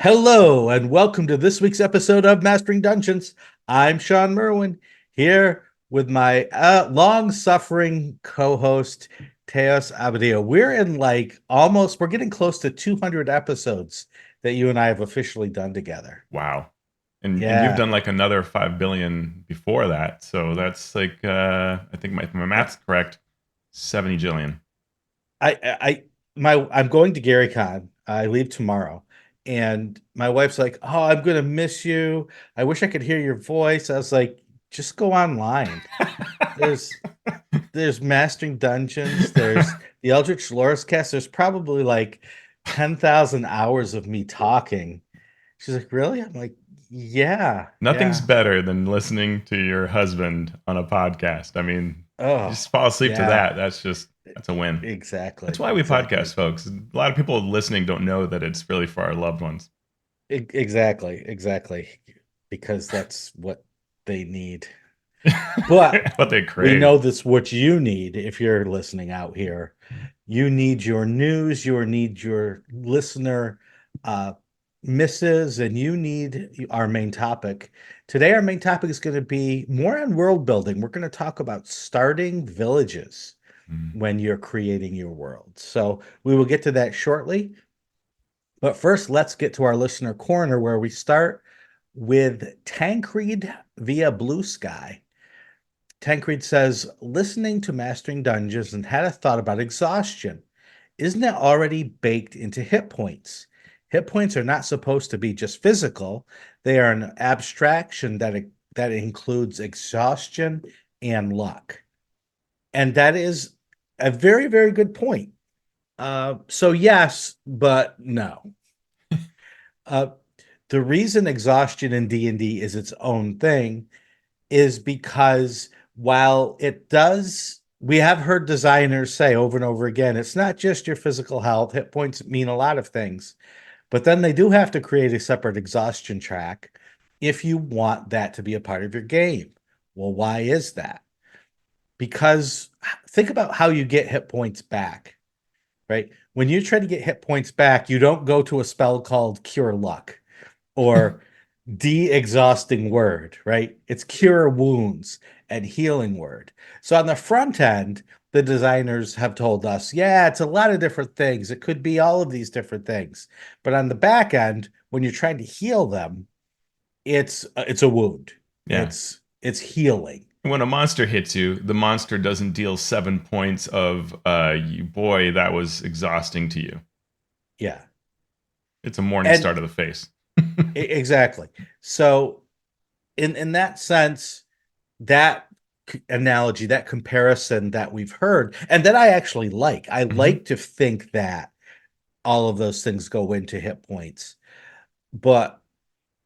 Hello, and welcome to this week's episode of Mastering Dungeons. I'm Shawn Merwin, here with my long-suffering co-host, Teos Abadio. We're getting close to 200 episodes that you and I have officially done together. Wow. And you've Yeah, done like another 5 billion before that. So that's like I think my I, math's correct. 70 jillion. I'm going to GaryCon. I leave tomorrow, and my wife's like, "Oh, I'm gonna miss you. I wish I could hear your voice." I was like, "Just go online. There's there's Mastering Dungeons. There's the Eldritch Lore's cast. There's probably like 10,000 hours of me talking." She's like, "Really?" I'm like, "Yeah, Nothing's yeah. better than listening to your husband on a podcast. I mean, you Oh, just fall asleep to yeah. that. That's a win. That's Exactly, why we exactly, podcast, folks. A lot of people listening don't know that it's really for our loved ones. exactly. Because that's what they need. But What they we crave. know this what you need if you're listening out here. You need your news, you need your listener uh misses, and you need our main topic. Today, our main topic is going to be more on world building. We're going to talk about starting villages Mm. when you're creating your world. So we will get to that shortly. But first, let's get to our listener corner where we start with Tancred via Blue Sky. Tancred says, listening to Mastering Dungeons and had a thought about exhaustion. Isn't it already baked into hit points? Hit points are not supposed to be just physical. They are an abstraction that includes exhaustion and luck. And that is a very, very good point. So yes, but no. Uh, the reason exhaustion in D&D is its own thing is because while it does, we have heard designers say over and over again, it's not just your physical health. Hit points mean a lot of things, but then they do have to create a separate exhaustion track if you want that to be a part of your game. Well, why is that? Because think about how you get hit points back, right? When you try to get hit points back, you don't go to a spell called Cure Luck or de-exhausting word, right? It's cure wounds and healing word. So on the front end, the designers have told us, yeah, it's a lot of different things. It could be all of these different things. But on the back end, when you're trying to heal them, it's a wound. Yeah. It's healing. When a monster hits you, the monster doesn't deal 7 points of you boy, that was exhausting to you. Yeah. It's a morning And start of the face. exactly. So in that sense, that analogy, that comparison that we've heard, and that I actually like. I Hmm. like to think that all of those things go into hit points, but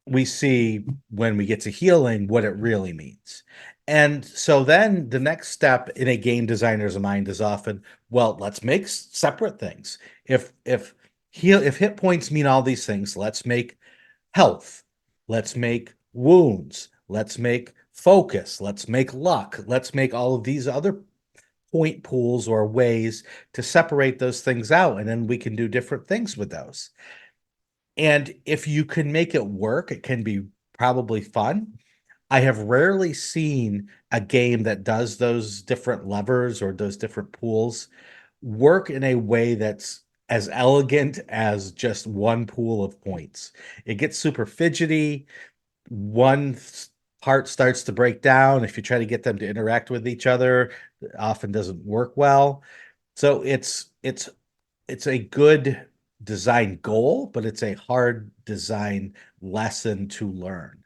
we see when we get to healing what it really means. And so then the next step in a game designer's mind is often, well, let's make separate things. If hit points mean all these things, let's make health. Let's make wounds. Let's make focus. Let's make luck. Let's make all of these other point pools or ways to separate those things out. And then we can do different things with those. And if you can make it work, it can be probably fun. I have rarely seen a game that does those different levers or those different pools work in a way that's as elegant as just one pool of points. It gets super fidgety. One part starts to break down. If you try to get them to interact with each other, it often doesn't work well. So it's a good design goal, but it's a hard design lesson to learn.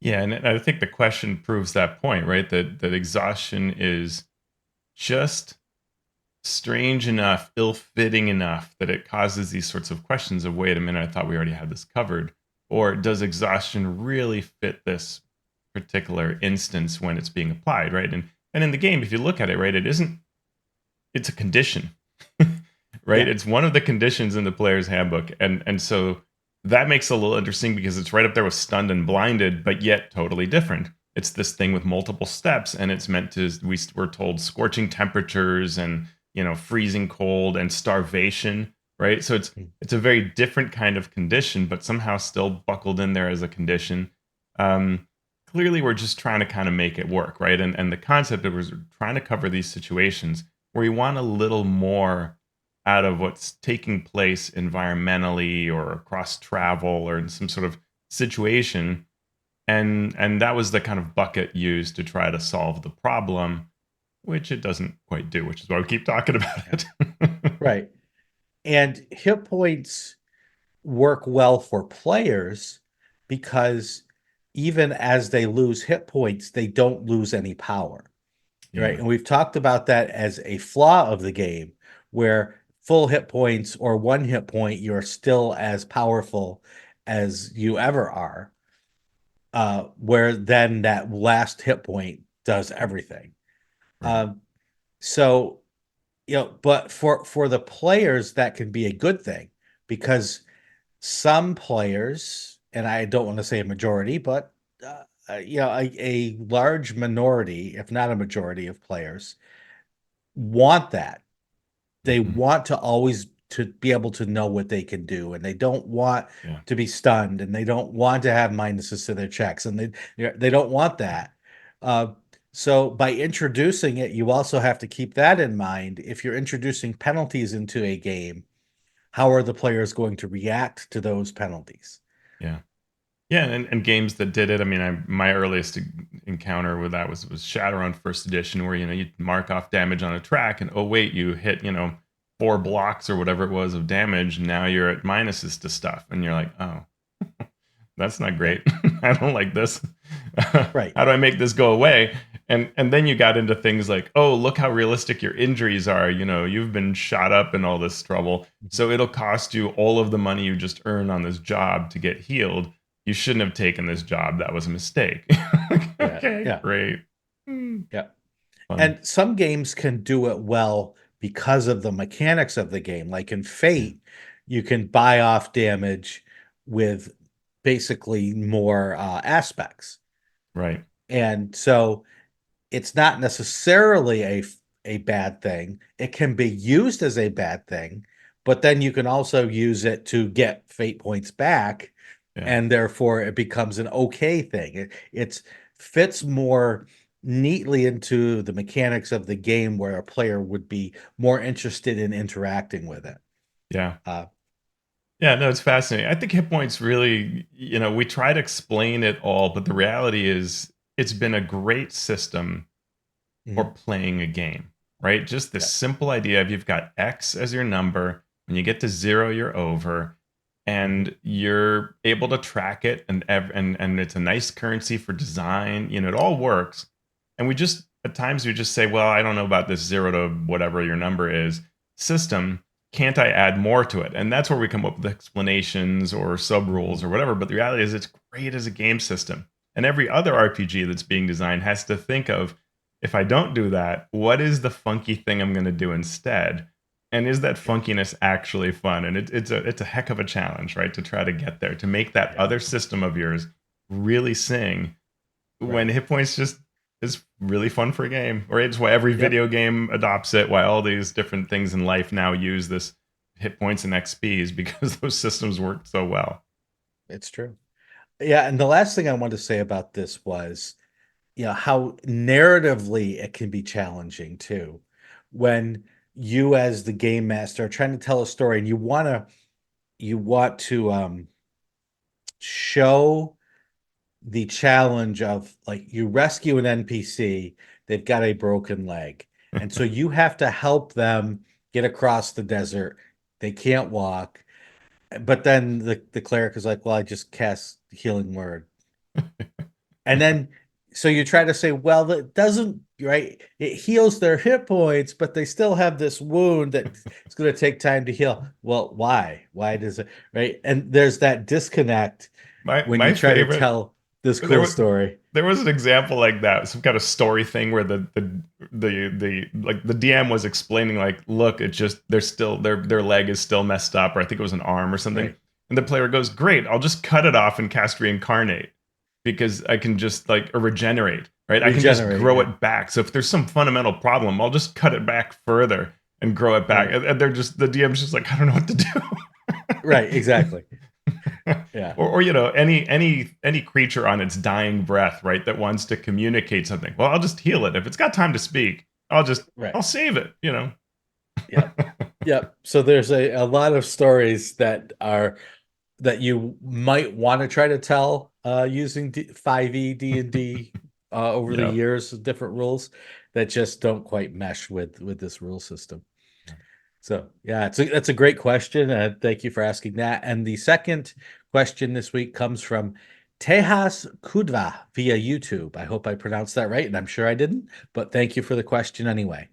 Yeah, and I think the question proves that point, right? That exhaustion is just strange enough, ill-fitting enough that it causes these sorts of questions of, wait a minute, I thought we already had this covered. Or does exhaustion really fit this particular instance when it's being applied, right? And in the game, if you look at it, right, it's a condition. Right? Yeah. It's one of the conditions in the player's handbook. And so that makes it a little interesting because it's right up there with stunned and blinded, but yet totally different. It's this thing with multiple steps, and it's meant to, we're told, scorching temperatures and freezing cold and starvation. right? So it's a very different kind of condition, but somehow still buckled in there as a condition. Clearly, we're just trying to kind of make it work, right? And the concept of was trying to cover these situations where you want a little more out of what's taking place environmentally or across travel or in some sort of situation, and that was the kind of bucket used to try to solve the problem, which it doesn't quite do, which is why we keep talking about it. Right. And hit points work well for players because even as they lose hit points, they don't lose any power. Right. Yeah, And we've talked about that as a flaw of the game where full hit points or one hit point, you're still as powerful as you ever are. Where then that last hit point does everything. right. Um, so but for the players, that can be a good thing because some players, and I don't want to say a majority, but a large minority, if not a majority of players, want that. They Mhm. want to always to be able to know what they can do, and they don't want Yeah, to be stunned, and they don't want to have minuses to their checks, and they don't want that. Uh, so by introducing it, you also have to keep that in mind. If you're introducing penalties into a game, how are the players going to react to those penalties? yeah. Yeah, and games that did it. I mean, my earliest encounter with that was Shadowrun First Edition, where you mark off damage on a track, and oh wait, you hit 4 blocks or whatever it was of damage. Now you're at minuses to stuff, and you're like, oh, that's not Yeah, great. I don't like this. right. How do I make this go away? And then you got into things like, oh, look how realistic your injuries are. You've been shot up in all this trouble, Mhm. so it'll cost you all of the money you just earned on this job to get healed. You shouldn't have taken this job. That was a mistake. Yeah, Okay, yeah, great. Hmm, yeah. fun. And some games can do it well because of the mechanics of the game. Like in Yeah, Fate, you can buy off damage with basically more aspects. right. And so it's not necessarily a bad thing. It can be used as a bad thing, but then you can also use it to get fate points back, Yeah. and therefore it becomes an okay thing. It fits more neatly into the mechanics of the game where a player would be more interested in interacting with it. Yeah. Uh, Yeah, no, it's fascinating. I think hit points really, we try to explain it all, but the reality is it's been a great system for mhm, playing a game, right? Just the yeah, simple idea of you've got X as your number. When you get to 0, you're over, mhm, and you're able to track it, and it's a nice currency for design. It all works. And we just at times we just say, well, I don't know about this 0 to whatever your number is system. Can't I add more to it? And that's where we come up with explanations or sub rules mhm, or whatever. But the reality is, it's great as a game system. And every other RPG that's being designed has to think of, if I don't do that, what is the funky thing I'm going to do instead? And is that yeah, funkiness actually fun? And it's a heck of a challenge, right? To try to get there, to make that yeah, other system of yours really sing when right. hit points just is really fun for a game. Or it's why every Yep, video game adopts it, why all these different things in life now use this hit points and XPs, because those systems work so well. it's true. Yeah, and the last thing I wanted to say about this was, how narratively it can be challenging too. When you as the game master are trying to tell a story and you want to show the challenge of like you rescue an NPC, they've got a broken leg. And so you have to help them get across the desert. They can't walk. But then the cleric is like, well, I just cast healing word. And then so you try to say, well, that doesn't, right? It heals their hit points, but they still have this wound that it's going to take time to heal. Well, why? Why does it, right? And there's that disconnect my when you my try to favorite tell this there cool was story. there was an example like that, some kind of story thing where the like the DM was explaining, like, look, it's just they're still their leg is still messed up, or I think it was an arm or something. Right. And the player goes, great, I'll just cut it off and cast reincarnate, because I can just like or regenerate, right? I can just Regenerate. grow Yeah. it back. So if there's some fundamental problem, I'll just cut it back further. and grow it back. Right. And they're just, the DM's just like, I don't know what to do. Right. Exactly. Yeah. Or you know, any creature on its dying breath, right, that wants to communicate something. Well, I'll just heal it. If it's got time to speak, Right. I'll save it, you know. Yep. Yep. So there's a lot of stories that you might want to try to tell using 5e D&D over the Yeah. years, different rules that just don't quite mesh with this rule system. So yeah, that's a great question. Thank you for asking that. And the second question this week comes from Tejas Kudva via YouTube. I hope I pronounced that right, and I'm sure I didn't, but thank you for the question anyway.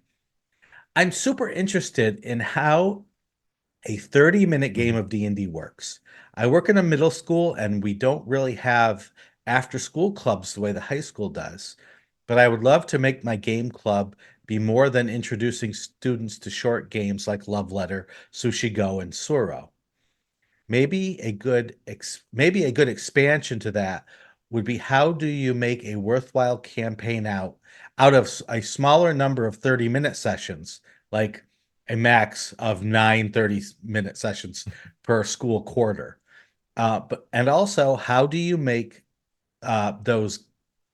I'm super interested in how a 30-minute game Mhm. of D&D works. I work in a middle school and we don't really have after-school clubs the way the high school does. But I would love to make my game club be more than introducing students to short games like Love Letter, Sushi Go, and Suro. Maybe a good expansion to that would be how do you make a worthwhile campaign out of a smaller number of 30-minute sessions, like a max of 9 30-minute sessions per school quarter. And also, how do you make those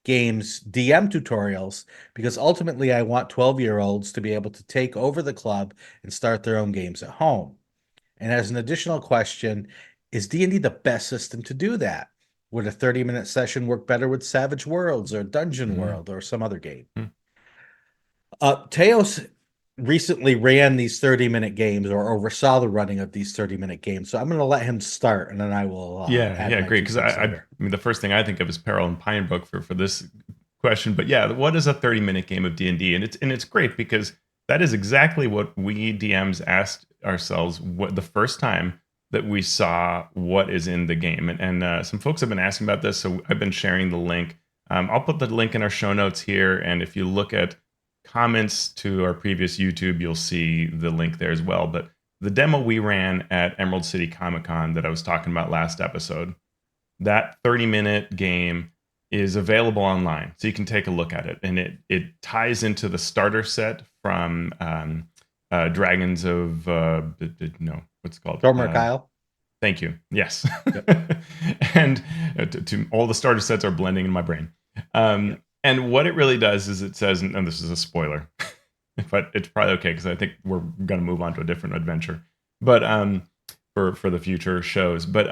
games DM tutorials? Because ultimately, I want 12-year-olds to be able to take over the club and start their own games at home. And as an additional question, is D&D the best system to do that? Would a 30-minute session work better with Savage Worlds or Dungeon Mhm. World or some other game? Mhm. Teos recently ran these 30-minute games or oversaw the running of these 30-minute games. So I'm going to let him start and then I will Yeah, add yeah, my great. two Because cents I later. mean, the first thing I think of is Peril and Pinebrook for this question. But yeah, what is a 30-minute game of D&D? And it's great because that is exactly what we DMs asked ourselves what the first time that we saw what is in the game. And some folks have been asking about this, so I've been sharing the link. I'll put the link in our show notes here, and if you look at comments to our previous YouTube, you'll see the link there as well. But the demo we ran at Emerald City Comic Con that I was talking about last episode, that 30-minute game is available online. So you can take a look at it. And it ties into the starter set from Dragons of, no, what's it called? Dormer Kyle. Thank you. Yes. Yep. And to all the starter sets are blending in my brain. Yep. And what it really does is it says, and this is a spoiler, but it's probably okay because I think we're going to move on to a different adventure. But for the future shows. But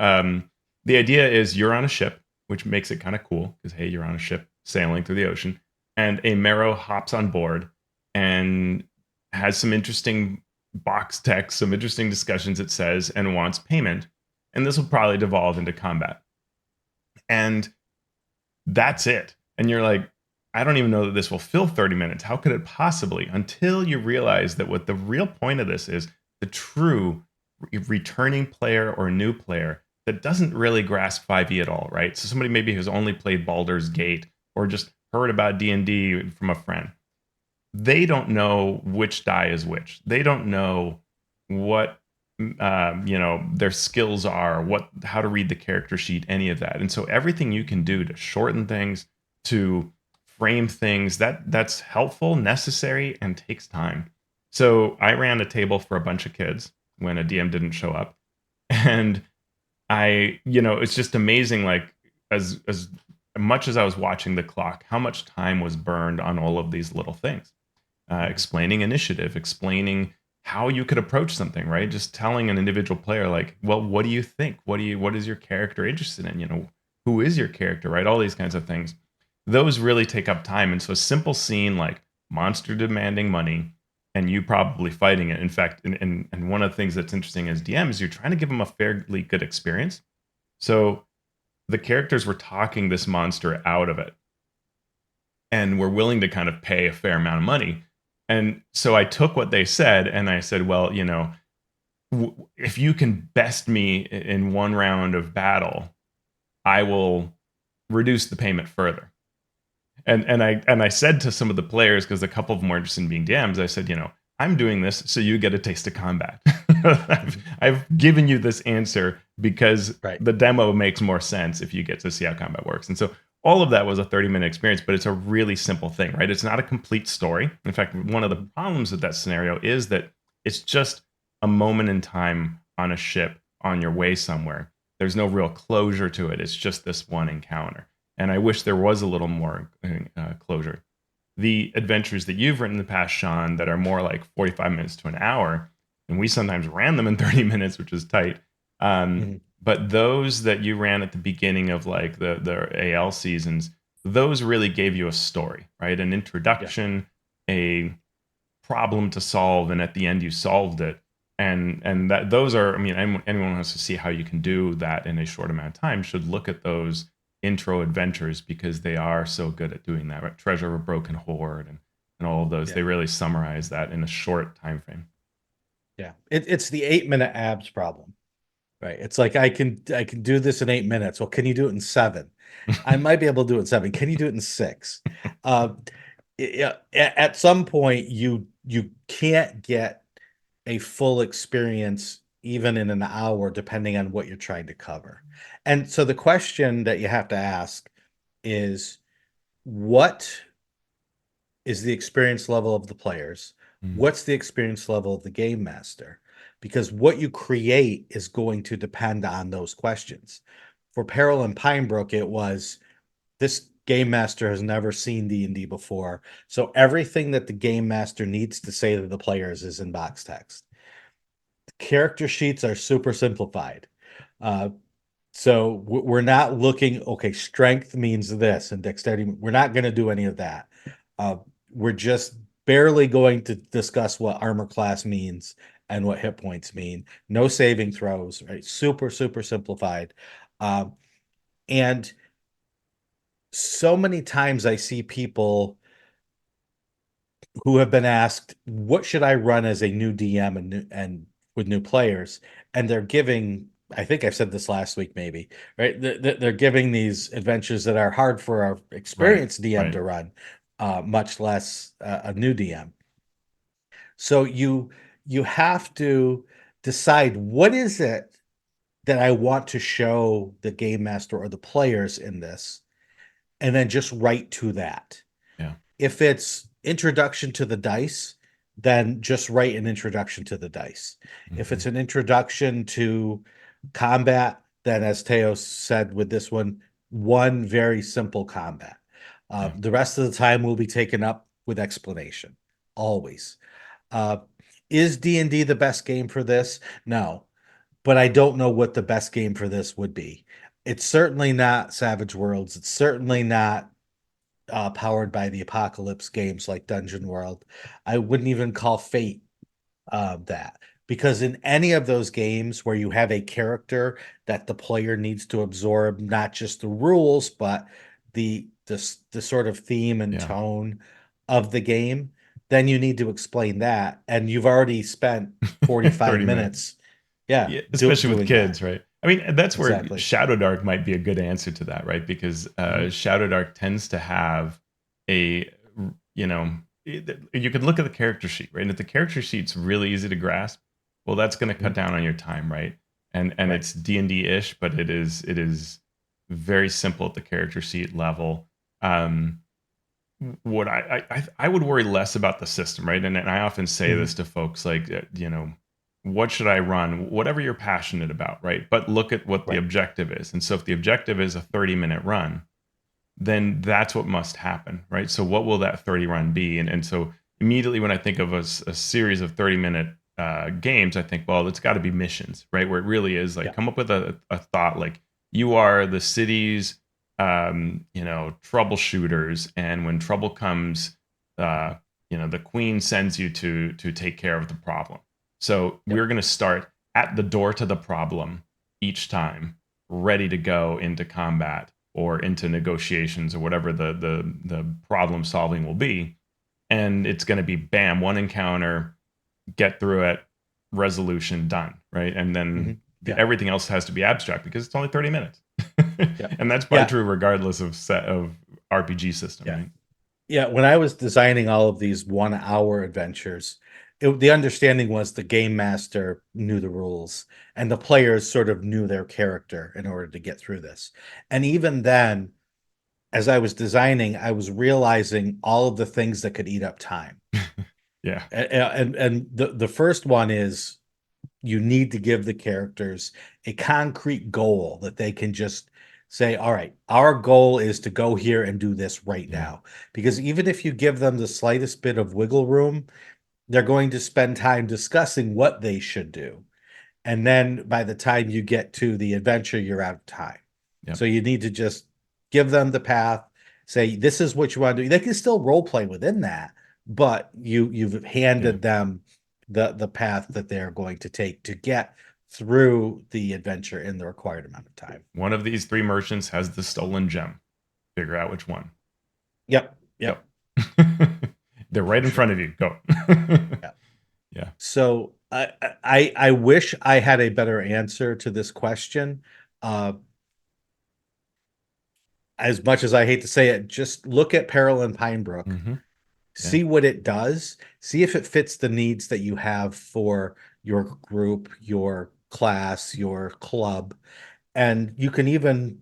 the idea is you're on a ship, which makes it kind of cool because hey, you're on a ship sailing through the ocean, and a Marrow hops on board and has some interesting box text, some interesting discussions, it says, and wants payment. And this will probably devolve into combat. And that's it. And you're like, I don't even know that this will fill 30 minutes. How could it possibly? Until you realize that what the real point of this is, the true returning player or new player that doesn't really grasp 5e at all, right? So somebody maybe who's only played Baldur's Gate or just heard about D&D from a friend. They don't know which die is which. They don't know what their skills are, how to read the character sheet, any of that. And so everything you can do to shorten things, to frame things, that's helpful, necessary, and takes time. So I ran a table for a bunch of kids when a DM didn't show up, and it's just amazing, like as much as I was watching the clock, how much time was burned on all of these little things. Explaining initiative, explaining how you could approach something, right? Just telling an individual player, like, well, what do you think? What is your character interested in? Who is your character, right? All these kinds of things. Those really take up time. And so a simple scene like monster demanding money and you probably fighting it. In fact, and one of the things that's interesting as DM is you're trying to give them a fairly good experience. So the characters were talking this monster out of it and were willing to kind of pay a fair amount of money. And so I took what they said and I said, well, if you can best me in one round of battle, I will reduce the payment further. And I said to some of the players, because a couple of them were interested in being DMs, I said, I'm doing this so you get a taste of combat. I've given you this answer because Right. the demo makes more sense if you get to see how combat works. And so all of that was a 30-minute experience, but it's a really simple thing, right? It's not a complete story. In fact, one of the problems with that scenario is that It's just a moment in time on a ship on your way somewhere. There's no real closure to it. It's just this one encounter. And I wish there was a little more closure. The adventures that you've written in the past, Shawn, that are more like 45 minutes to an hour, and we sometimes ran them in 30 minutes, which is tight. Mhm. But those that you ran at the beginning of like the AL seasons, those really gave you a story, right? An Yeah. introduction, a problem to solve, and at the end you solved it. And that those are, I mean, anyone who wants to see how you can do that in a short amount of time should look at those intro adventures, because they are so good at doing that, right? Treasure of a Broken Hoard and all of those. Yeah. They really summarize that in a short time frame. Yeah. It's the 8-minute abs problem, right? It's like I can do this in 8 minutes. Well, can you do it in 7? I might be able to do it in 7. Can you do it in 6? Uh, yeah, at some point you can't get a full experience even in an hour, depending on what you're trying to cover. And so the question that you have to ask is, what is the experience level of the players? Mm. What's the experience level of the game master? Because what you create is going to depend on those questions. For Peril and Pinebrook, it was, this game master has never seen D&D before, so everything that the game master needs to say to the players is in box text. The character sheets are super simplified. Uh, so we're not looking, okay, strength means this and dexterity. We're not going to do any of that. Uh, we're just barely going to discuss what armor class means and what hit points mean. No saving throws, right? Super, super simplified. And so many times I see people who have been asked, what should I run as a new DM and with new players? And they're giving, I think I've said this last week, maybe, right? They're giving these adventures that are hard for our Right. experienced DM Right. to run, much less a new DM. So you have to decide, what is it that I want to show the game master or the players in this, and then just write to that. Yeah. If it's introduction to the dice, then just write an introduction to the dice. If Mm-hmm. it's an introduction to combat, then as Teos said with this one very simple combat. Yeah. The rest of the time will be taken up with explanation, always. Uh, is D&D the best game for this? No, but I don't know what the best game for this would be. It's certainly not Savage Worlds. It's certainly not powered by the Apocalypse games like Dungeon World. I wouldn't even call Fate that, because in any of those games where you have a character that the player needs to absorb, not just the rules, but the sort of theme and Yeah. tone of the game, then you need to explain that. And you've already spent 45 30 minutes. minutes, yeah, Yeah, especially with doing that. kids, right? I mean, that's where Exactly. Shadow Dark might be a good answer to that, right? Because Mhm. Shadow Dark tends to have a, you know, you could look at the character sheet, right? And if the character sheet's really easy to grasp, well, that's going to cut Mhm. down on your time, right? And Right. it's D&D ish, but it is very simple at the character sheet level. Um, what I would worry less about the system, right? And I often say Mhm. this to folks, like, what should I run? Whatever you're passionate about, right? But look at what the Right. objective is. And so if the objective is a 30-minute run, then that's what must happen, right? So what will that 30 run be? And so immediately when I think of a series of 30-minute games, I think, well, it's got to be missions, right? Where it really is like, Yeah. come up with a thought, like, you are the city's troubleshooters, and when trouble comes, uh, the queen sends you to take care of the problem. So Yep. we're going to start at the door to the problem each time, ready to go into combat or into negotiations or whatever the problem solving will be. And it's going to be bam, one encounter, get through it, resolution, done, right? And then Mhm. Yeah. everything else has to be abstract because it's only 30 minutes. Yeah. And that's probably Yeah. true regardless of set of RPG system, Yeah. right? Yeah, when I was designing all of these 1 hour adventures, the understanding was the game master knew the rules and the players sort of knew their character in order to get through this. And even then, as I was designing, I was realizing all of the things that could eat up time. Yeah. And the first one is you need to give the characters a concrete goal that they can just say, all right, our goal is to go here and do this right Yeah. now. Because even if you give them the slightest bit of wiggle room, they're going to spend time discussing what they should do. And then by the time you get to the adventure, you're out of time. Yep. So you need to just give them the path, say, this is what you want to do. They can still role play within that, but you've Yeah. handed them the path that they're going to take to get through the adventure in the required amount of time. One of these three merchants has the stolen gem. Figure out which one. Yep. Go. Yep. They're right For in front sure. of you. Go. Yeah. Yeah. So I wish I had a better answer to this question. Uh, as much as I hate to say it, just look at Peril and Pinebrook, Hmm. Yeah. see what it does, see if it fits the needs that you have for your group, your class, your club, and you can even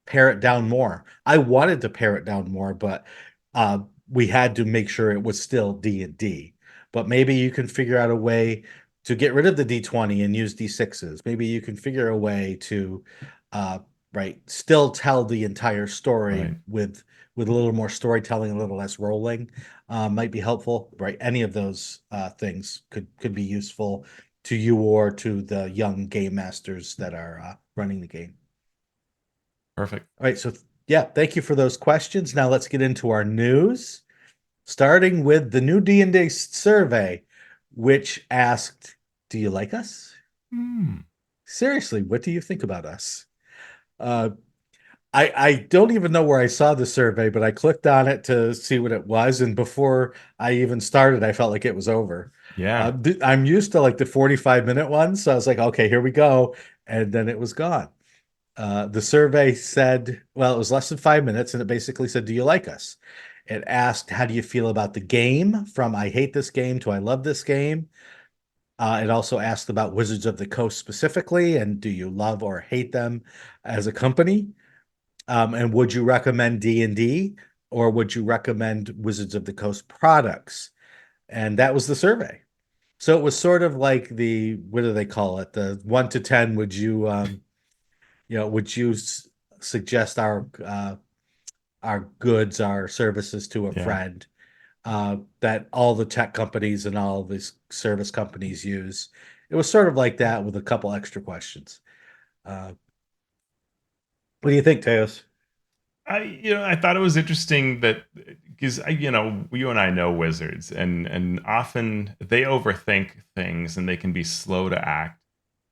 pare it down more. I wanted to pare it down more, but uh, we had to make sure it was still D&D. But maybe you can figure out a way to get rid of the D20 and use D6s. Maybe you can figure a way to uh, right, still tell the entire story Right. with a little more storytelling, a little less rolling. Might be helpful, right? Any of those things could be useful to you or to the young game masters that are running the game. Perfect. All right, so yeah, thank you for those questions. Now let's get into our news, starting with the new D&D survey, which asked, "Do you like us? Mm. Seriously, what do you think about us?" Uh, I don't even know where I saw the survey, but I clicked on it to see what it was, and before I even started, I felt like it was over. Yeah. I'm used to like the 45-minute ones, so I was like, okay, here we go, and then it was gone. The survey said, well, it was less than 5 minutes, and it basically said, "Do you like us?" It asked, "How do you feel about the game?" From "I hate this game" to "I love this game." It also asked about Wizards of the Coast specifically, and do you love or hate them as a company? And would you recommend D&D or would you recommend Wizards of the Coast products? And that was the survey. So it was sort of like the, what do they call it? The 1 to 10, would you suggest our goods, our services to a Yeah. friend that all the tech companies and all these service companies use? It was sort of like that with a couple extra questions. Uh, what do you think, Teos? I thought it was interesting that because you and I know wizards, and often they overthink things and they can be slow to act.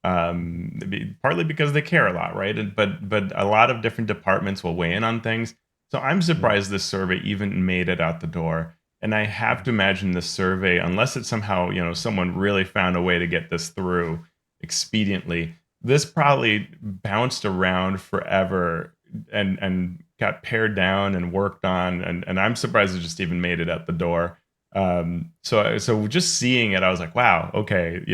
Partly because they care a lot, right? But a lot of different departments will weigh in on things. So I'm Mm, surprised this survey even made it out the door. And I have mm, to imagine this survey, unless it's somehow someone really found a way to get this through expediently, this probably bounced around forever and got pared down and worked on, and I'm surprised it just even made it out the door. So just seeing it, I was like, wow, okay,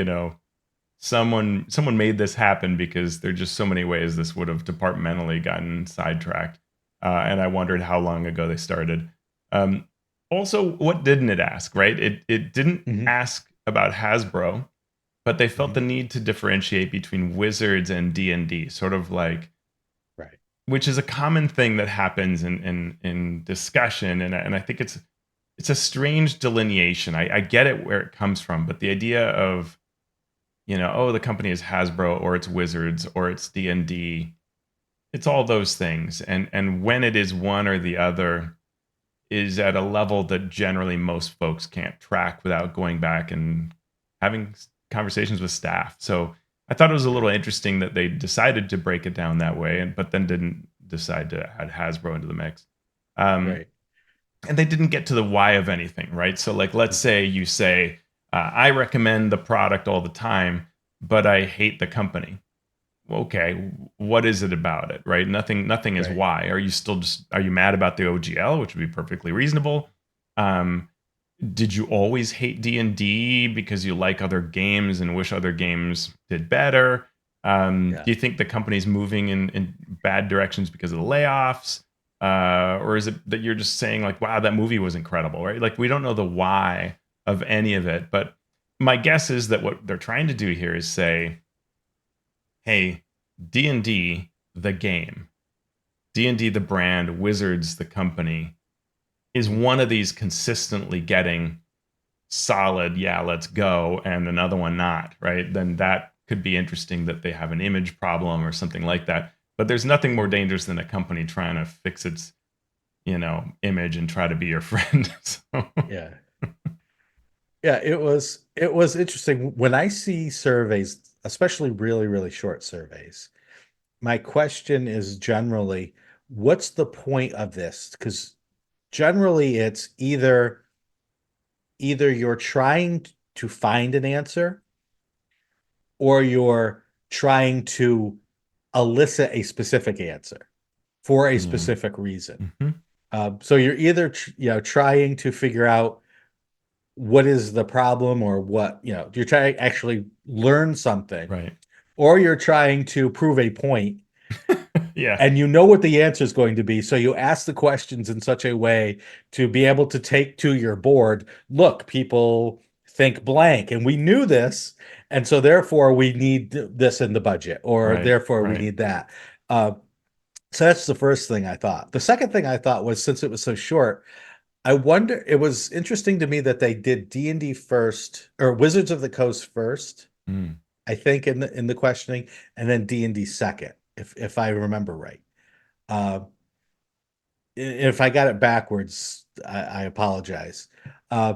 someone made this happen, because there are just so many ways this would have departmentally gotten sidetracked. And I wondered how long ago they started. Um, Also, what didn't it ask? Right? It didn't mhm, ask about Hasbro, but they felt mhm. the need to differentiate between Wizards and D&D, sort of like, Right. which is a common thing that happens in discussion, and I think it's a strange delineation. I get it where it comes from, but the idea of, oh, the company is Hasbro, or it's Wizards, or it's D&D, it's all those things, and when it is one or the other is at a level that generally most folks can't track without going back and having conversations with staff. So I thought it was a little Right. interesting that they decided to break it down that way, but then didn't decide to add Hasbro into the mix. Um, Right. and they didn't get to the why of anything, right? So, like, let's Mm, say you say, I recommend the product all the time, but I hate the company. Okay, what is it about it, right? Nothing is right. why. Are you mad about the OGL, which would be perfectly reasonable? Um, did you always hate D&D because you like other games and wish other games did better? Yeah. Do you think the company's moving in bad directions because of the layoffs? Or is it that you're just saying, like, wow, that movie was incredible, right? Like, we don't know the why of any of it. But my guess is that what they're trying to do here is say, hey, D&D, the game, D&D, the brand, Wizards, the company, is one of these consistently getting solid, yeah, let's go, and another one not, right? Then that could be interesting that they have an image problem or something like that. But there's nothing more dangerous than a company trying to fix its, image and try to be your friend. So, Yeah. Yeah, it was interesting when I see surveys, especially really, really short surveys. My question is generally, what's the point of this? Because generally it's either you're trying to find an answer or you're trying to elicit a specific answer for a yeah. specific reason. Mm-hmm. So you're either trying to figure out what is the problem, or what you're trying to actually learn something, Right. or you're trying to prove a point, Yeah. and you know what the answer is going to be, so you ask the questions in such a way to be able to take to your board, look, people think blank and we knew this, and so therefore we need this in the budget, or Right. therefore we Right. need that. So that's the first thing I thought. The second thing I thought was, since it was so short, I wonder, it was interesting to me that they did D&D first, or Wizards of the Coast first, Mm. I think, in the questioning, and then D&D second, if I remember right. Uh, if I got it backwards, I apologize. Uh,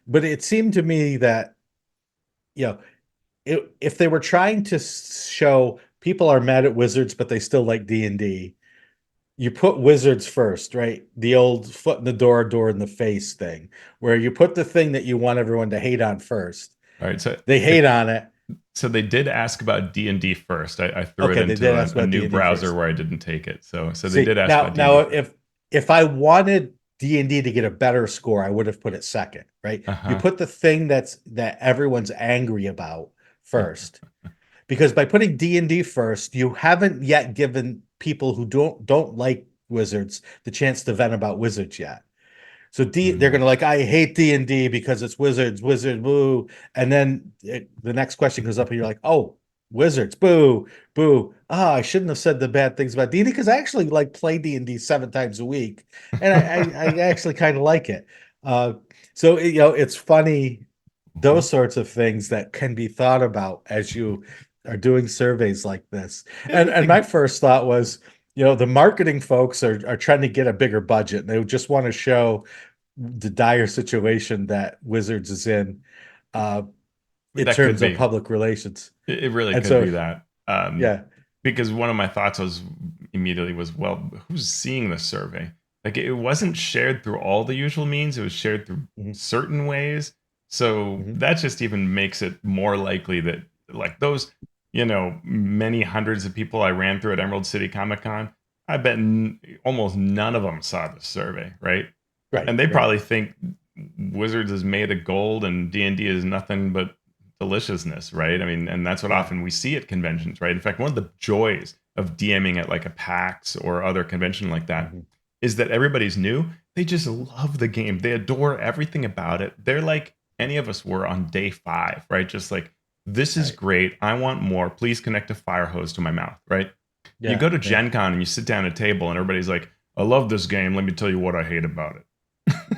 but it seemed to me that, you know, if they were trying to show people are mad at Wizards, but they still like D&D, you put Wizards first, right? The old foot in the door, door in the face thing, where you put the thing that you want everyone to hate on first. All right. So They if hate on it. so, they did ask about D&D first. I threw it Okay, they into did ask a about new D&D browser first. where I didn't take it. So they See, did ask now about D&D now first. if I wanted D&D to get a better score, I would have put it second, right? Uh You huh. put the thing that everyone's angry about first. Because by putting D&D first, you haven't yet given people who don't like Wizards the chance to vent about Wizards yet. So they're Mm. gonna like, I hate D&D because it's Wizards, Wizard, boo. And then the next question goes up, and you're like, oh, Wizards, boo, boo. Ah, I shouldn't have said the bad things about D&D, because I actually like play D&D 7 times a week, and I actually kind of like it. Uh, so it's funny, Mhm. those sorts of things that can be thought about as you are doing surveys like this. Yeah, And I think my first thought was, the marketing folks are trying to get a bigger budget. They just want to show the dire situation that Wizards is in, uh, in that could terms of be. public relations. It really And could so, be that. yeah. Because one of my thoughts was immediately was, well, who's seeing the survey? Like it wasn't shared through all the usual means. It was shared through Mhm, certain ways. So mhm. that just even makes it more likely that like those, many hundreds of people I ran through at Emerald City Comic Con, I bet almost none of them saw the survey, right? Right, And they right. probably think Wizards is made of gold and D&D is nothing but deliciousness, right? I mean, and that's what Yeah. often we see at conventions, right? In fact, one of the joys of DMing at like a PAX or other convention like that Mhm. is that everybody's new. They just love the game. They adore everything about it. They're like any of us were on day 5, right? Just like, this is Right. great. I want more. Please connect a fire hose to my mouth, right? You Yeah, go to yeah. Gen Con and you sit down at a table and everybody's like, I love this game. Let me tell you what I hate about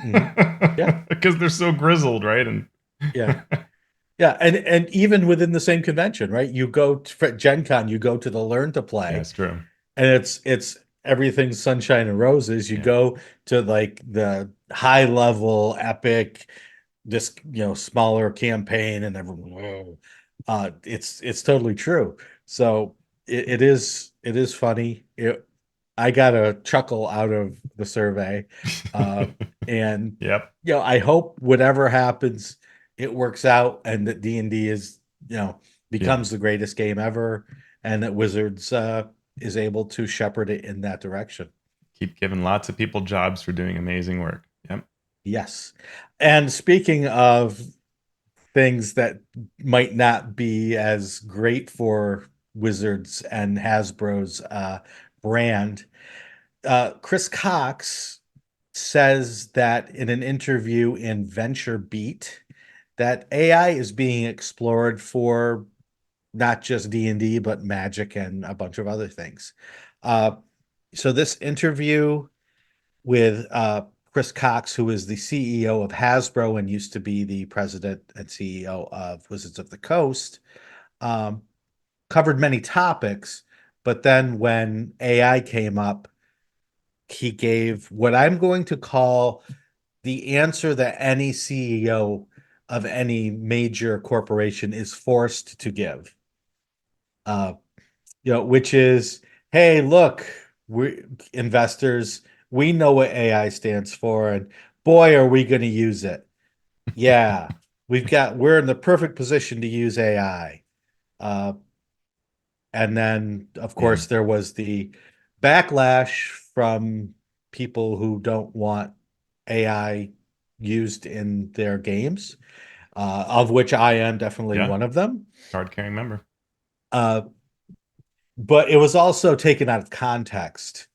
Mhm. Yeah, it. Because they're so grizzled, right? And yeah. Yeah, and even within the same convention, right? You go to for Gen Con, you go to the Learn to yeah, Play, it's true. and it's everything sunshine and roses. You Yeah. go to like the high level epic, this smaller campaign, and everyone, whoa. It's totally true. So it is funny. I got a chuckle out of the survey, uh, and Yep. I hope whatever happens, it works out, and that D&D is Yeah. becomes the greatest game ever, and that Wizards is able to shepherd it in that direction. Keep giving lots of people jobs for doing amazing work. Yep. Yes. And speaking of things that might not be as great for Wizards and Hasbro's brand, Chris Cox says that in an interview in Venture Beat, that AI is being explored for not just D&D, but Magic and a bunch of other things. Uh, so this interview with Chris Cox, who is the CEO of Hasbro and used to be the president and CEO of Wizards of the Coast, um, covered many topics. But then when AI came up, he gave what I'm going to call the answer that any CEO of any major corporation is forced to give. Uh, which is, hey, look, we investors, we know what AI stands for, and boy, are we going to use it. Yeah, we're in the perfect position to use AI. Uh, and then, of Yeah. course, there was the backlash from people who don't want AI used in their games, of which I am definitely Yeah. one of them. Card carrying member. Uh, but it was also taken out of context,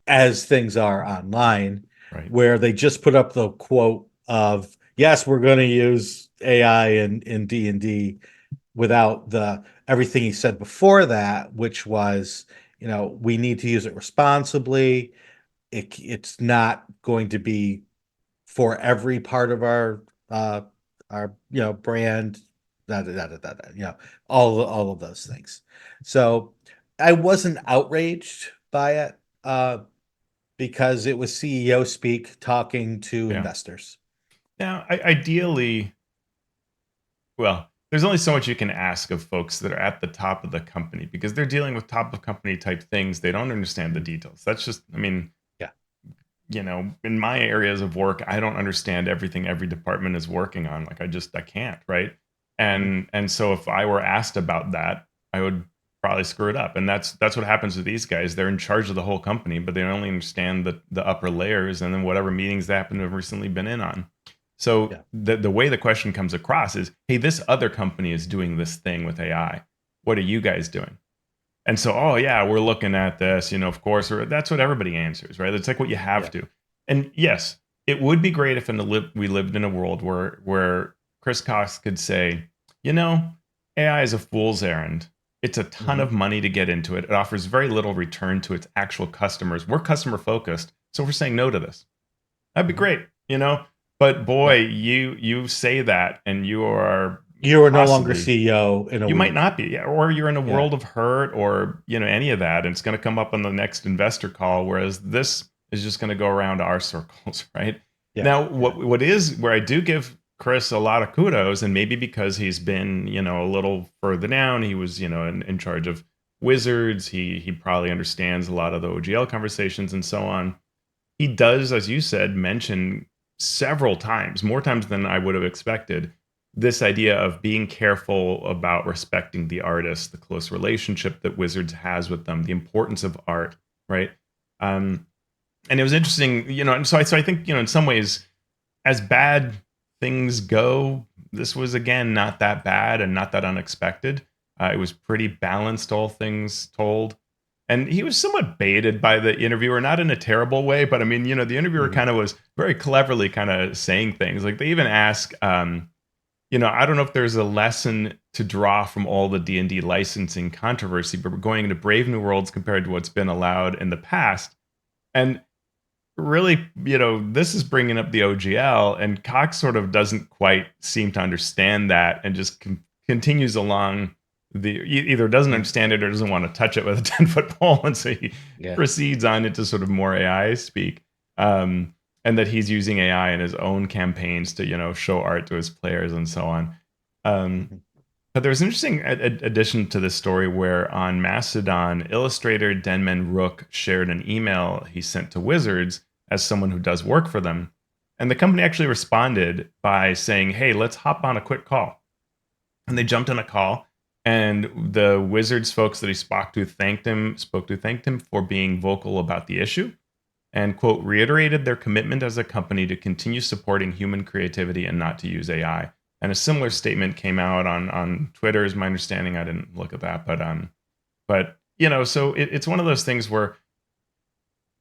as things are online, Right. where they just put up the quote of, yes, we're going to use AI in D&D, without the everything he said before that, which was, we need to use it responsibly. It's not going to be for every part of uh our brand, all of those things. So I wasn't outraged by it, because it was CEO speak talking to Yeah. investors. Now, ideally, well, there's only so much you can ask of folks that are at the top of the company because they're dealing with top of company type things. They don't understand the details. That's just, I mean, Yeah. in my areas of work, I don't understand everything every department is working on. Like I can't, right? Mhm. And so if I were asked about that, I would probably screw it up. And that's what happens with these guys. They're in charge of the whole company, but they only understand the upper layers and then whatever meetings they happen to have recently been in on. So Yeah. the way the question comes across is, hey, this other company is doing this thing with AI. What are you guys doing? And so, oh yeah, we're looking at this, of course, or that's what everybody answers, right? It's like what you have Yeah. to. And yes, it would be great if we lived in a world where Chris Cox could say, AI is a fool's errand. It's a ton Mhm. of money to get into it. It offers very little return to its actual customers. We're customer focused, so we're saying no to this. That'd be Mhm. great. But boy, Right. you say that, and you are You are no longer possibly CEO in a you might week. not be, yeah, or you're in a Yeah. world of hurt, or any of that, and it's going to come up on the next investor call. Whereas this is just going to go around our circles, right? Yeah. Now, Yeah. what is where I do give Chris a lot of kudos, and maybe because he's been a little further down, he was in charge of Wizards. He probably understands a lot of the OGL conversations and so on. He does, as you said, mention several times, more times than I would have expected, this idea of being careful about respecting the artist, the close relationship that Wizards has with them, the importance of art, right? Um, and it was interesting, and so I think, in some ways, as bad things go, this was again not that bad and not that unexpected. It was pretty balanced, all things told. And he was somewhat baited by the interviewer, not in a terrible way, but I mean, the interviewer Mhm. kind of was very cleverly kind of saying things. Like they even ask, I don't know if there's a lesson to draw from all the D&D licensing controversy, but we're going into Brave New Worlds compared to what's been allowed in the past. And really, this is bringing up the OGL, and Cox sort of doesn't quite seem to understand that and just continues along either doesn't Mhm. understand it or doesn't want to touch it with a 10-foot pole. And so he Yeah. proceeds on into sort of more AI speak. And that he's using AI in his own campaigns to, show art to his players and so on. Um, Mhm. but there's an interesting addition to this story where on Mastodon, illustrator Denman Rook shared an email he sent to Wizards as someone who does work for them. And the company actually responded by saying, hey, let's hop on a quick call. And they jumped on a call, and the Wizards folks that he spoke to thanked him for being vocal about the issue and, quote, reiterated their commitment as a company to continue supporting human creativity and not to use AI. And a similar statement came out on Twitter, is my understanding. I didn't look at that, but so it's one of those things where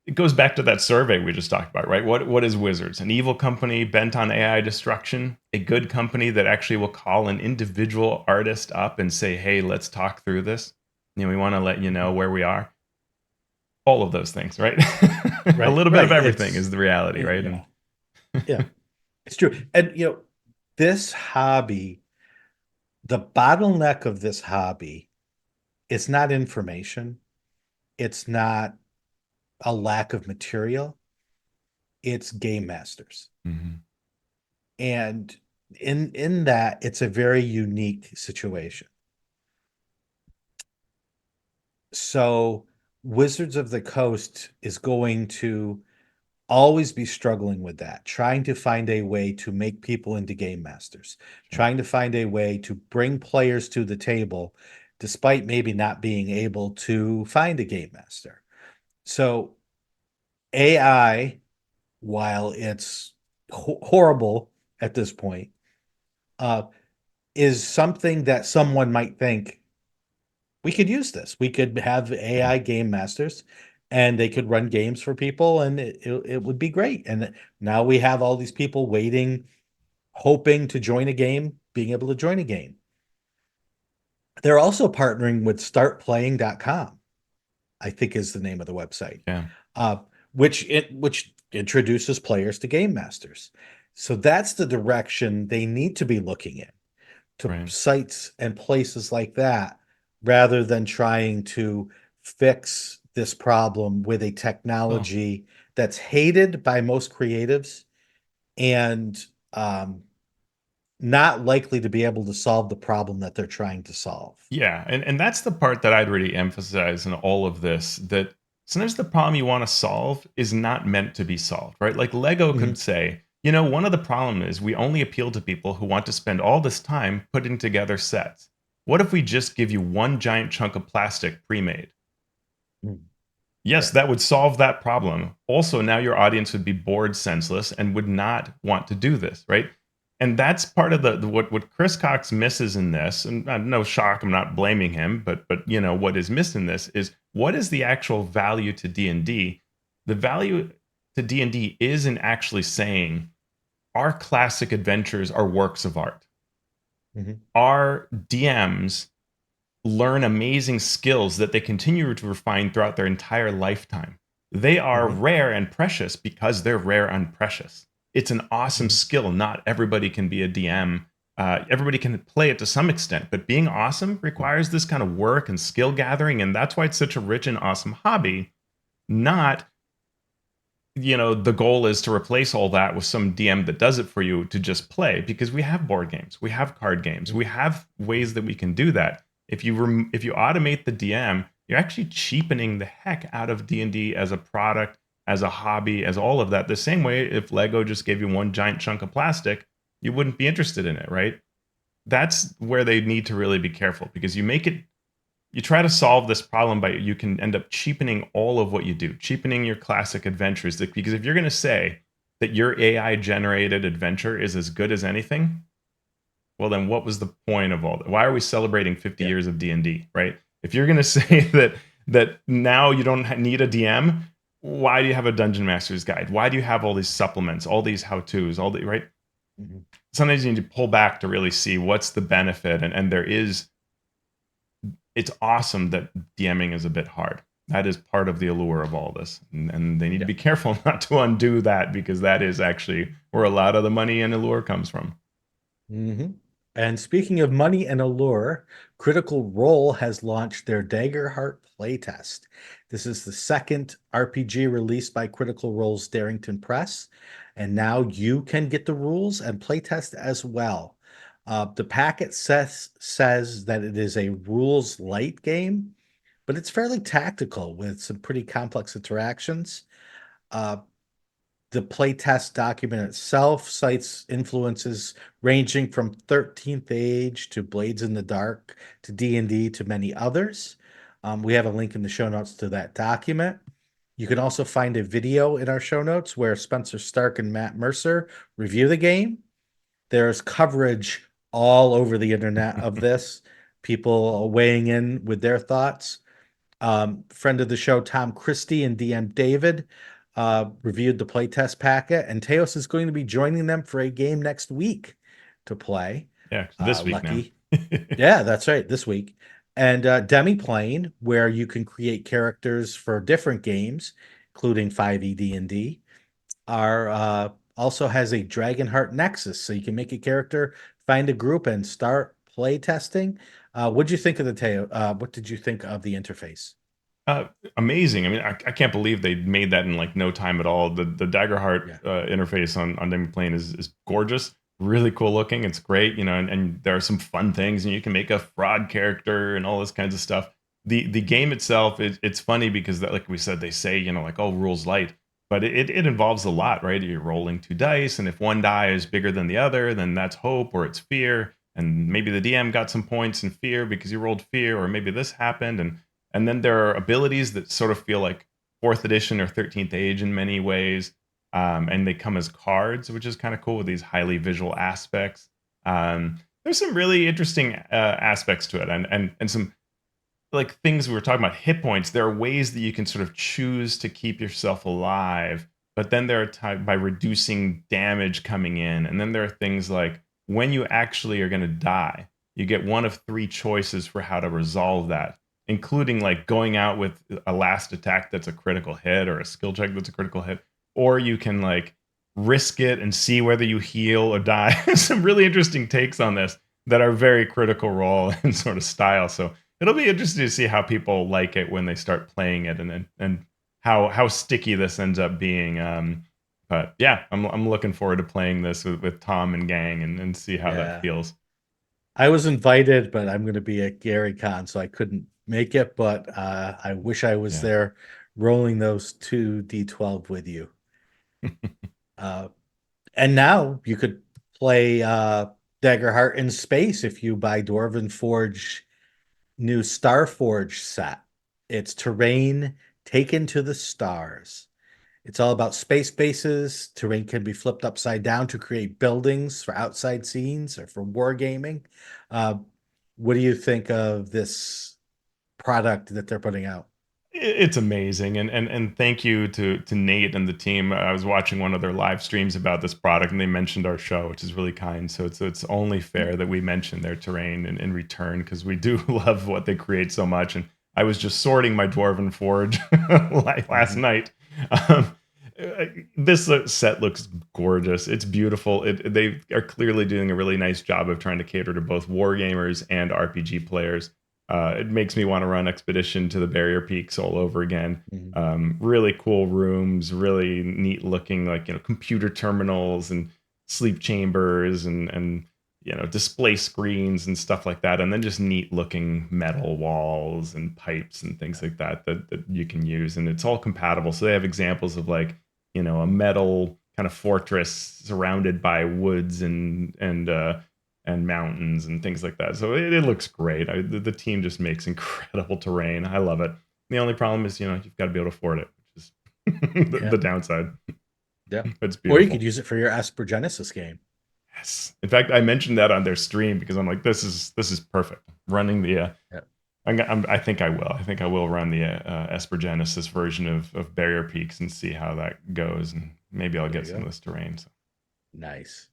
it goes back to that survey we just talked about, right? What is Wizards? An evil company bent on AI destruction? A good company that actually will call an individual artist up and say, "Hey, let's talk through this. We want to let you know where we are." All of those things, right? A Right, little bit of right. everything is the reality, right? Yeah, And yeah, it's true. And this hobby, the bottleneck of this hobby, it's not information, it's not a lack of material, it's game masters. Mhm. And in that, it's a very unique situation. So Wizards of the Coast is going to always be struggling with that, trying to find a way to make people into game masters, Sure. trying to find a way to bring players to the table, despite maybe not being able to find a game master. So AI, while it's horrible at this point, uh, is something that someone might think we could use this. We could have Yeah. AI game masters and they could run games for people and it would be great. And now we have all these people waiting, hoping to join a game, being able to join a game. They're also partnering with startplaying.com, I think is the name of the website, Yeah. uh, which introduces players to game masters. So that's the direction they need to be looking in, to Right. sites and places like that, rather than trying to fix this problem with a Well, technology that's hated by most creatives and um, not likely to be able to solve the problem that they're trying to solve. yeah, and that's the part that I'd really emphasize in all of this, that sometimes the problem you want to solve is not meant to be solved, right? Like Lego Mhm. could say, one of the problem is we only appeal to people who want to spend all this time putting together sets. What if we just give you one giant chunk of plastic pre-made? Mm. Yes, Right. that would solve that problem. Also, now your audience would be bored senseless and would not want to do this, right? And that's part of what Chris Cox misses in this. And no shock, I'm not blaming him, but what is missed in this is what is the actual value to D&D? The value to D&D isn't actually saying our classic adventures are works of art. Mhm. Our DMs learn amazing skills that they continue to refine throughout their entire lifetime. They are Mhm. rare and precious because they're rare and precious. It's an awesome Mhm. skill. Not everybody can be a DM. Everybody can play it to some extent, but being awesome Mhm. requires this kind of work and skill gathering. And that's why it's such a rich and awesome hobby. Not, the goal is to replace all that with some DM that does it for you to just play, because we have board games, we have card games, we have ways that we can do that. If you automate the DM, you're actually cheapening the heck out of D&D as a product, as a hobby, as all of that. The same way if Lego just gave you one giant chunk of plastic, you wouldn't be interested in it, right? That's where they need to really be careful, because you try to solve this problem by you can end up cheapening all of what you do, cheapening your classic adventures. Because if you're going to say that your AI generated adventure is as good as anything, well, then what was the point of all that? Why are we celebrating 50 Yeah. years of D&D, right? If you're going to say that now you don't need a DM, why do you have a Dungeon Master's Guide? Why do you have all these supplements, all these how-tos, all the right? Mhm. Sometimes you need to pull back to really see what's the benefit, and it's awesome that DMing is a bit hard. That is part of the allure of all this. And they need to Yeah. be careful not to undo that, because that is actually where a lot of the money and allure comes from. Hmm. And speaking of money and allure, Critical Role has launched their Daggerheart playtest. This is the second RPG released by Critical Role's Darrington Press, and now you can get the rules and playtest as well. The packet says that it is a rules light game, but it's fairly tactical with some pretty complex interactions. Uh, the playtest document itself cites influences ranging from 13th Age to Blades in the Dark to D&D to many others. We have a link in the show notes to that document. You can also find a video in our show notes where Spencer Stark and Matt Mercer review the game. There's coverage all over the internet of this, people weighing in with their thoughts. Friend of the show, Tom Christie and DM David, reviewed the playtest packet, and Teos is going to be joining them for a game next week to play. Yeah, this week now. Lucky. Yeah, that's right, this week. And Demi-Plane, where you can create characters for different games, including 5e D&D, also has a Dragonheart Nexus, so you can make a character, find a group, and start play testing. What did you think of the Teo? What did you think of the interface? Uh, Amazing. I mean, I can't believe they made that in like no time at all. The Daggerheart Yeah. interface on Demi-Plane is gorgeous, really cool looking. It's great, and there are some fun things, and you can make a fraud character and all this kinds of stuff. The game itself, it's funny because that, like we said, they say, like, oh, rules light, but it involves a lot, right? You're rolling 2 dice, and if one die is bigger than the other, then that's hope or it's fear, and maybe the DM got some points in fear because you rolled fear, or maybe this happened, and then there are abilities that sort of feel like fourth edition or 13th age in many ways. And they come as cards, which is kind of cool with these highly visual aspects. There's some really interesting aspects to it, and some like things we were talking about hit points. There are ways that you can sort of choose to keep yourself alive, but then there are by reducing damage coming in, and then there are things like when you actually are going to die, you get one of three choices for how to resolve that, including like going out with a last attack that's a critical hit or a skill check that's a critical hit, or you can like risk it and see whether you heal or die. Some really interesting takes on this that are very critical role and sort of style. So it'll be interesting to see how people like it when they start playing it, and how sticky this ends up being. But yeah, I'm looking forward to playing this with Tom and gang and see how that Yeah. feels. I was invited, but I'm going to be at Gary Con, so I couldn't make it. But I wish I was Yeah. there rolling those two D12 with you. Uh, and now you could play Daggerheart in space if you buy Dwarven Forge new Starforged set. It's terrain taken to the stars. It's all about space bases. Terrain can be flipped upside down to create buildings for outside scenes or for wargaming. Uh, what do you think of this product that they're putting out? It's amazing, and thank you to Nate and the team. I was watching one of their live streams about this product, and they mentioned our show, which is really kind. So it's only fair that we mention their terrain in return, because we do love what they create so much. And I was just sorting my Dwarven Forge like last Mhm. night. Um, this set looks gorgeous. It's beautiful. They are clearly doing a really nice job of trying to cater to both wargamers and RPG players. It makes me want to run Expedition to the Barrier Peaks all over again. Mhm. Really cool rooms, really neat looking, like computer terminals and sleep chambers and display screens and stuff like that, and then just neat looking metal walls and pipes and things like that you can use, and it's all compatible. So they have examples of like a metal kind of fortress surrounded by woods and mountains and things like that. So it looks great. The team just makes incredible terrain. I love it. The only problem is, you've got to be able to afford it, which is the Yeah. downside. Yeah. It's Or you could beautiful. use it for your Esper Genesis game. Yes. In fact, I mentioned that on their stream because I'm like, this is perfect. Running the Yeah. I think I will. I think I will run the Esper Genesis version of Barrier Peaks and see how that goes, and maybe I'll There get you some of go. this terrain. So. Nice.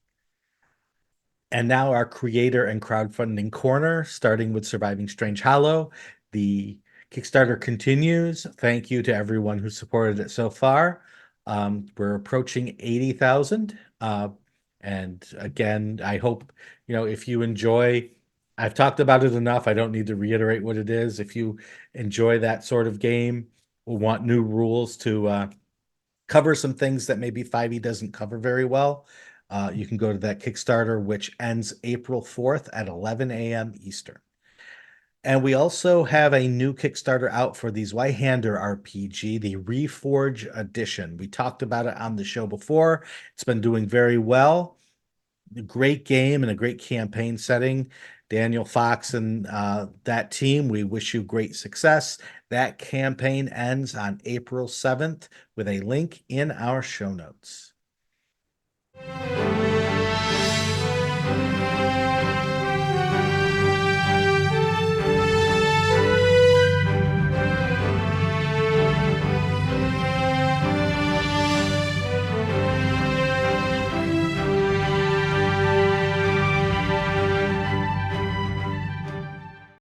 And now our creator and crowdfunding corner, starting with Surviving Strangehollow. The Kickstarter continues. Thank you to everyone who supported it so far. We're approaching 80,000. And again, I hope, if you enjoy, I've talked about it enough. I don't need to reiterate what it is. If you enjoy that sort of game or want new rules to cover some things that maybe 5e doesn't cover very well, you can go to that Kickstarter, which ends April 4th at 11 a.m. Eastern. And we also have a new Kickstarter out for the Zweihander RPG, the Reforge Edition. We talked about it on the show before. It's been doing very well. A great game and a great campaign setting. Daniel Fox and that team, we wish you great success. That campaign ends on April 7th with a link in our show notes.